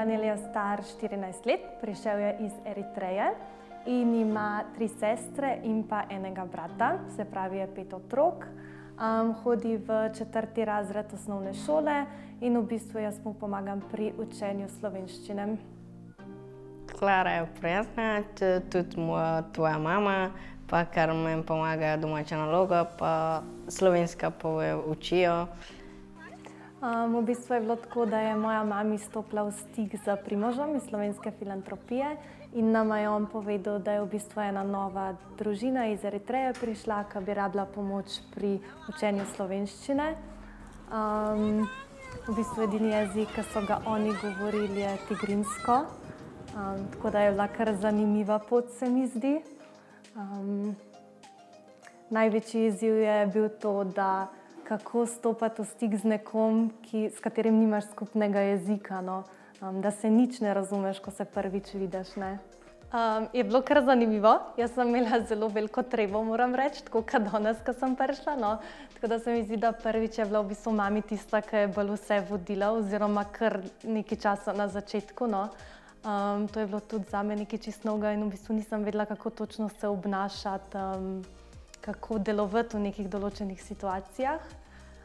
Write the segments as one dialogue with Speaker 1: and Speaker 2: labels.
Speaker 1: Daniel je star 14 let, prišel je iz Eritreje in ima 3 sestre in pa enega brata, se pravi je 5 otrok. Hodi v 4. razred osnovne šole in v bistvu jaz mu pomagam pri učenju slovenščine.
Speaker 2: Klara je prijazna, tudi tvoja mama, pa kar mi pomaga domača naloga, pa slovenska pa učijo.
Speaker 1: V bistvu je bilo tako, da je moja mama stopila v stik z Primožem iz Slovenske filantropije in nama je on povedal, da je v bistvu ena nova družina iz Eritreje prišla, ki bi rabila pomoč pri učenju slovenščine. V bistvu edini jezik, ki so ga oni govorili, je tigrinsko, tako da je bila kar zanimiva pot, se mi zdi. Največji izziv je bil to, da kako stopati v stik z nekom, s katerim nimaš skupnega jezika, no? Da se nič ne razumeš, ko se prvič vidiš, ne? Je bilo kar zanimivo. Jaz sem imela zelo veliko trebo, moram reči, tako kot danes, ko sem prišla, no? Tako da se mi zdi, da prvič je bila v bistvu mami tista, ki je bolj vse vodila, oziroma kar nekaj časa na začetku, no? To je bilo tudi zame nekaj čisto novega in v bistvu nisem vedela, kako točno se obnašati, kako delovati v nekih določenih situacijah.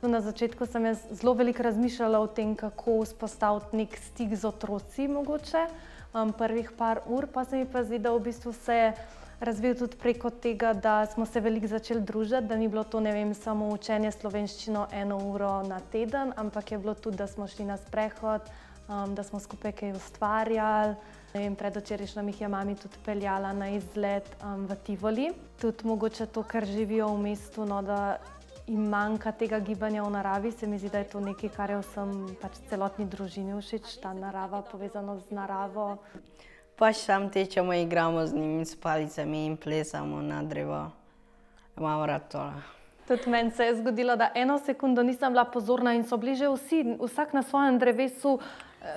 Speaker 1: Na začetku sem jaz zelo veliko razmišljala o tem, kako vzpostaviti nek stik z otroci mogoče. Prvih par ur pa se mi pa zdi, da v bistvu se je razvil tudi preko tega, da smo se veliko začeli družiti, da ni bilo to, ne vem, samo učenje slovenščino 1 uro na teden, ampak je bilo tudi, da smo šli na sprehod, da smo skupaj kaj ustvarjali. Predvčerajšnjim jih je mami tudi peljala na izlet v Tivoli. Tudi mogoče to, kar živijo v mestu, no, da jim manjka tega gibanja v naravi. Se mi zdi, da je to nekaj, kar je vsem pač celotni družini všeč, ta narava, povezanost z naravo.
Speaker 2: Pač sam tečemo, igramo z njimi s palicami in plesamo na drevo. Imamo rad tole.
Speaker 1: Tudi meni se je zgodilo, da 1 sekundo nisem bila pozorna in so bili že vsi, vsak na svojem drevesu,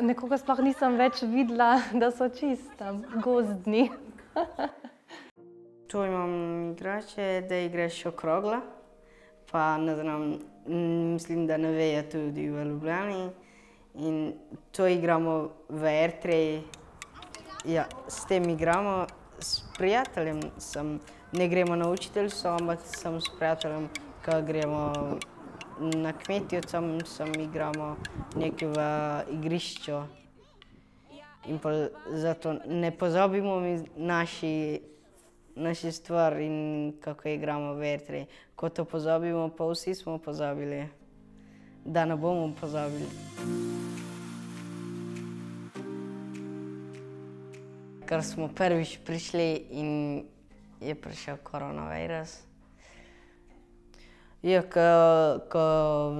Speaker 1: nekoga sploh nisem več videla, da so čisto gozdni.
Speaker 2: Tu imam igrače, da igraš okrogla, pa ne znam, mislim, da ne vejo tudi v Ljubljani. In to igramo v Eritreji. Ja, s tem igramo, s prijateljem ne gremo na učiteljstvo, ampak sem s prijateljem, ko gremo na kmetijo, tam igramo nekaj v igrišču. In pa zato ne pozabimo naši stvar in kako igramo v Eritreji. Ko to pozabimo, pa vsi smo pozabili, da ne bomo pozabili. Ker smo prvič prišli in je prišel koronavirus. Ja,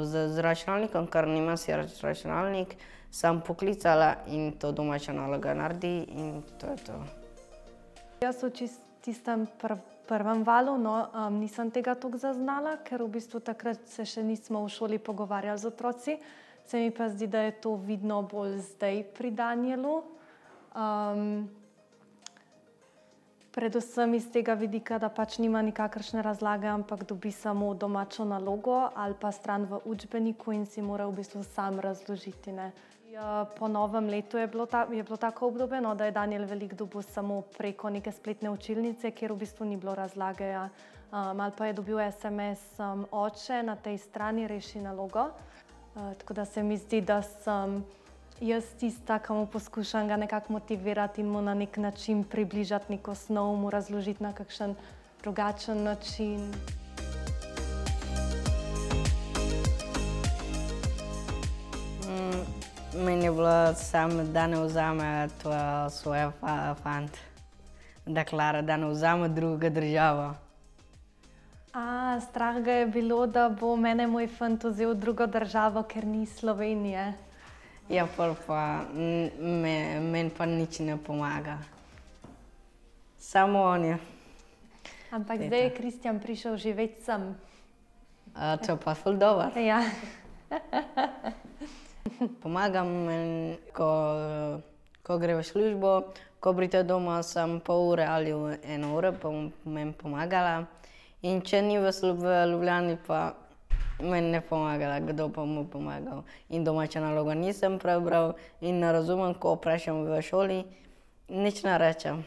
Speaker 2: z računalnikom, ker nima si računalnik, sem poklicala in to domača naloga naredi in to je to.
Speaker 1: Jaz v tistem prvem valu, no, nisem tega toliko zaznala, ker v bistvu takrat se še nismo v šoli pogovarjali z otroci. Se mi pa zdi, da je to vidno bolj zdaj pri Danielu. Predvsem iz tega vidika, da pač nima nikakršne razlage, ampak dobi samo domačo nalogo ali pa stran v učbeniku in si mora v bistvu sam razložiti, ne. Po novem letu je bilo tako obdobje, no, da je Daniel veliko dobil samo preko neke spletne učilnice, kjer v bistvu ni bilo razlage, ja. Malo pa je dobil SMS oče na tej strani reši nalogo. Tako da se mi zdi, da sem jaz tista, ki mu poskušam ga nekako motivirati in mu na nek način približati neko snov, mu razložiti na kakšen drugačen način.
Speaker 2: Meni je bilo samo, da ne vzame svoj fant, da Klara, da ne vzame drugo državo.
Speaker 1: Strah ga je bilo, da bo mene moj fant vzel drugo državo, ker ni Slovenije.
Speaker 2: Ja, pa meni pa nič ne pomaga. Samo on je.
Speaker 1: Ampak zdaj je Kristjan prišel živeti sem.
Speaker 2: To je pa ful dobro.
Speaker 1: Ja.
Speaker 2: Pomagam, ko gre v službo, ko pride doma, sem pol ure ali 1 uro, pa meni pomagala. In če ni v Ljubljani, pa Meni ne pomagala, kdo pa mu pomagal. In domača naloga nisem prebral in ne razumem, ko vprašam v šoli, nič ne rečem.